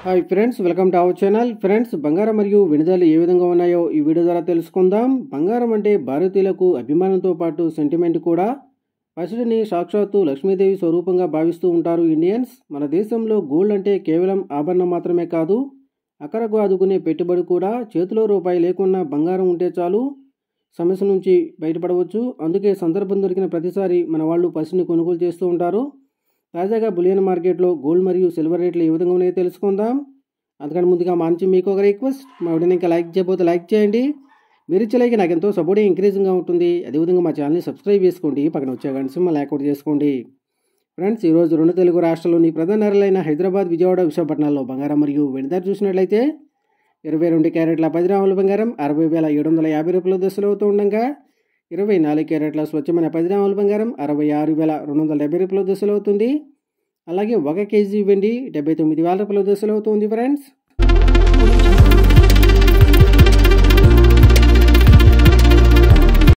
Hi friends, welcome to our channel. Friends, బంగారం మరియు వెండి ధరలు ఏ విధంగా ఉన్నాయో ఈ వీడియో ద్వారా తెలుసుకుందాం. బంగారం అంటే భారతీయులకు అభిమానంతో పాటు సెంటిమెంట్ కూడా. పసిడిని సాక్షాత్తు లక్ష్మీదేవి స్వరూపంగా భావిస్తూ ఉంటారు ఇండియన్స్. మన దేశంలో గోల్డ్ అంటే కేవలం ఆభరణం మాత్రమే కాదు, అక్కరకు ఆదుకునే పెట్టుబడి కూడా. చేతిలో రూపాయి లేకున్నా బంగారం ఉంటే చాలు, సమస్య నుంచి బయటపడవచ్చు. అందుకే సందర్భం దొరికిన ప్రతిసారి మన వాళ్ళు పసిడిని కొనుగోలు చేస్తూ ఉంటారు. తాజాగా బులియన్ మార్కెట్లో గోల్డ్ మరియు సిల్వర్ రేట్లు ఏ విధంగా ఉన్నాయో తెలుసుకుందాం. అందుకని ముందుగా మా నుంచి మీకు ఒక రిక్వెస్ట్, మా వీడియోని ఇంకా లైక్ చేయకపోతే లైక్ చేయండి. మీరు ఇచ్చే లైక్ నాకు ఎంతో సపోర్టింగ్ ఇంక్రీజింగ్గా ఉంటుంది. అదేవిధంగా మా ఛానల్ని సబ్స్క్రైబ్ చేసుకోండి, పక్కన వచ్చే గంట సింబల్ యాక్టివేట్ చేసుకోండి. ఫ్రెండ్స్, ఈరోజు రెండు తెలుగు రాష్ట్రాల్లోని ప్రధాన నగరాలైన హైదరాబాద్, విజయవాడ, విశాఖపట్నాల్లో బంగారం మరియు వెండి ధర చూసినట్లయితే 22 క్యారెట్ల 10 గ్రాముల బంగారం 60,750 రూపాయల దశలు అవుతూ ఉండగా, 24 క్యారెట్ల స్వచ్ఛమైన 10 గ్రాముల బంగారం 66,270 రూపాయల దశలు అవుతుంది. అలాగే 1 కేజీ వెండి 79,000 రూపాయల దశలు అవుతుంది. ఫ్రెండ్స్,